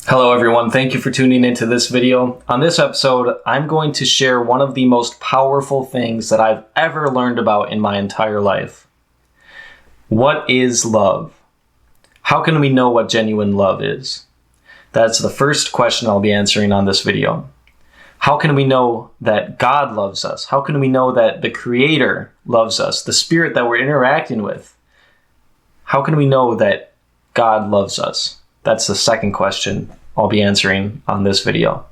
Hello everyone, thank you for tuning into this video. On this episode, I'm going to share one of the most powerful things that I've ever learned about in my entire life. What is love? How can we know what genuine love is? That's the first question I'll be answering on this video. How can we know that God loves us? How can we know that the Creator loves us, the Spirit that we're interacting with? How can we know that God loves us? That's the second question I'll be answering on this video.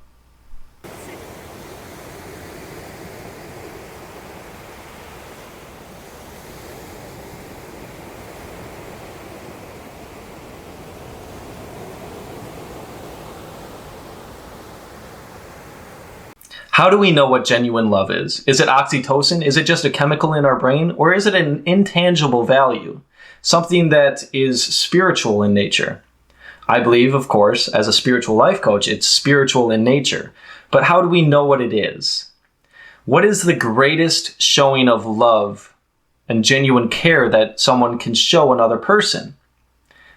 How do we know what genuine love is? Is it oxytocin? Is it just a chemical in our brain? Or is it an intangible value? Something that is spiritual in nature? I believe, of course, as a spiritual life coach, it's spiritual in nature. But how do we know what it is? What is the greatest showing of love and genuine care that someone can show another person?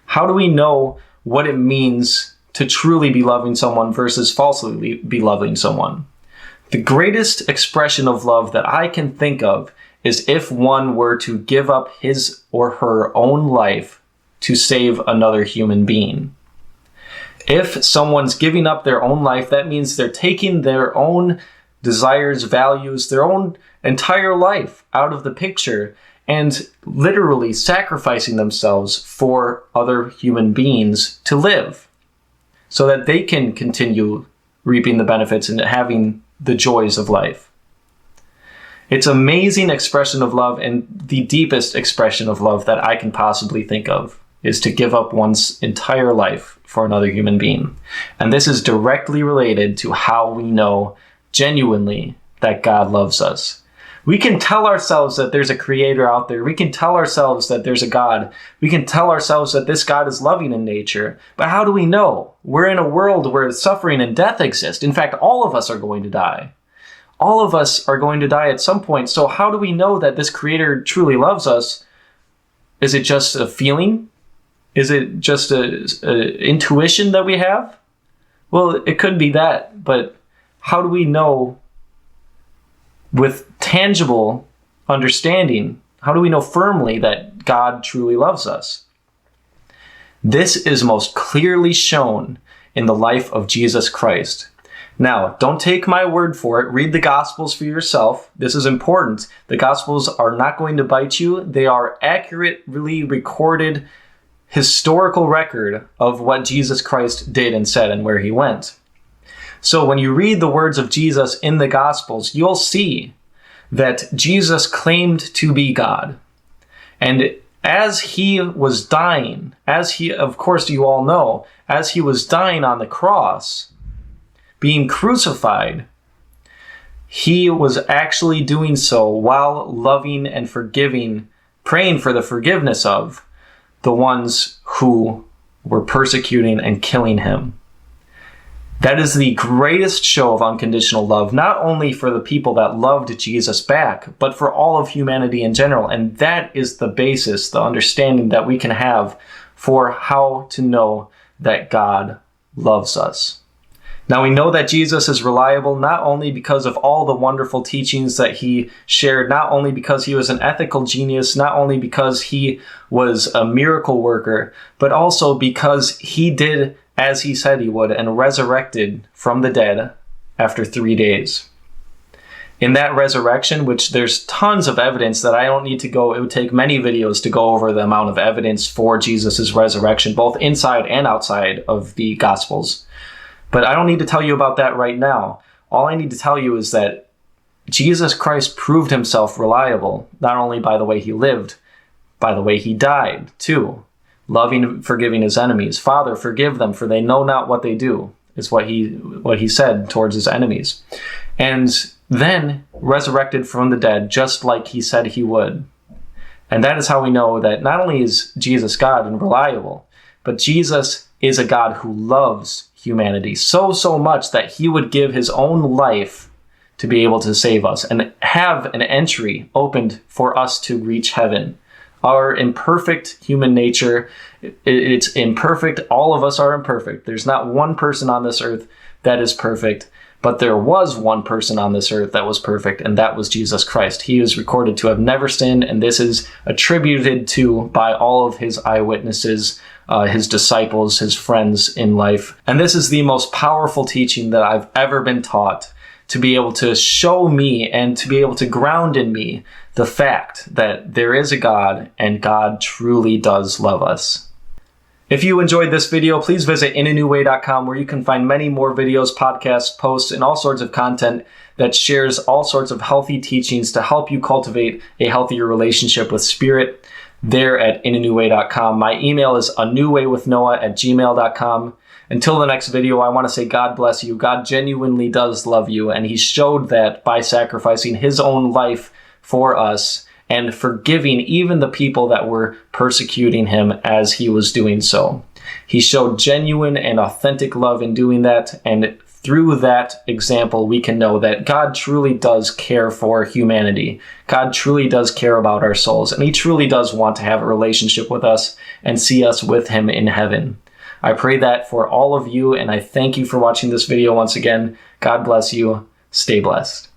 How do we know what it means to truly be loving someone versus falsely be loving someone? The greatest expression of love that I can think of is if one were to give up his or her own life to save another human being. If someone's giving up their own life, that means they're taking their own desires, values, their own entire life out of the picture and literally sacrificing themselves for other human beings to live so that they can continue reaping the benefits and having the joys of life. It's an amazing expression of love, and the deepest expression of love that I can possibly think of is to give up one's entire life for another human being. And this is directly related to how we know genuinely that God loves us. We can tell ourselves that there's a creator out there. We can tell ourselves that there's a God. We can tell ourselves that this God is loving in nature. But how do we know? We're in a world where suffering and death exist. In fact, all of us are going to die. All of us are going to die at some point. So how do we know that this creator truly loves us? Is it just a feeling? Is it just a intuition that we have? Well, it could be that, but how do we know with tangible understanding? How do we know firmly that God truly loves us? This is most clearly shown in the life of Jesus Christ. Now, don't take my word for it. Read the Gospels for yourself. This is important. The Gospels are not going to bite you. They are accurately recorded historical record of what Jesus Christ did and said and where he went. So when you read the words of Jesus in the Gospels, you'll see that Jesus claimed to be God. And as he was dying, of course you all know, as he was dying on the cross, being crucified, he was actually doing so while loving and forgiving, praying for the forgiveness of the ones who were persecuting and killing him. That is the greatest show of unconditional love, not only for the people that loved Jesus back, but for all of humanity in general. And that is the basis, the understanding that we can have for how to know that God loves us. Now, we know that Jesus is reliable not only because of all the wonderful teachings that he shared, not only because he was an ethical genius, not only because he was a miracle worker, but also because he did as he said he would and resurrected from the dead after 3 days. In that resurrection, which there's tons of evidence that I don't need to go, it would take many videos to go over the amount of evidence for Jesus' resurrection, both inside and outside of the Gospels. But I don't need to tell you about that right now. All I need to tell you is that Jesus Christ proved himself reliable, not only by the way he lived, by the way he died, too. Loving and forgiving his enemies. Father, forgive them, for they know not what they do, is what he said towards his enemies. And then resurrected from the dead, just like he said he would. And that is how we know that not only is Jesus God and reliable, but Jesus is a God who loves humanity so much that he would give his own life to be able to save us and have an entry opened for us to reach heaven Our imperfect human nature, it's imperfect. All of us are imperfect. There's not one person on this earth that is perfect, but there was one person on this earth that was perfect, and that was Jesus Christ. He is recorded to have never sinned, and this is attributed to by all of his eyewitnesses, his disciples, his friends in life. And this is the most powerful teaching that I've ever been taught, to be able to show me and to be able to ground in me the fact that there is a God and God truly does love us. If you enjoyed this video, please visit anewwwaywithnoah.com, where you can find many more videos, podcasts, posts, and all sorts of content that shares all sorts of healthy teachings to help you cultivate a healthier relationship with Spirit there at anewwwaywithnoah.com. My email is anewwwaywithnoah@gmail.com. Until the next video, I want to say God bless you. God genuinely does love you, and he showed that by sacrificing his own life for us and forgiving even the people that were persecuting him as he was doing so. He showed genuine and authentic love in doing that, and through that example, we can know that God truly does care for humanity. God truly does care about our souls, and he truly does want to have a relationship with us and see us with him in heaven. I pray that for all of you, and I thank you for watching this video once again. God bless you. Stay blessed.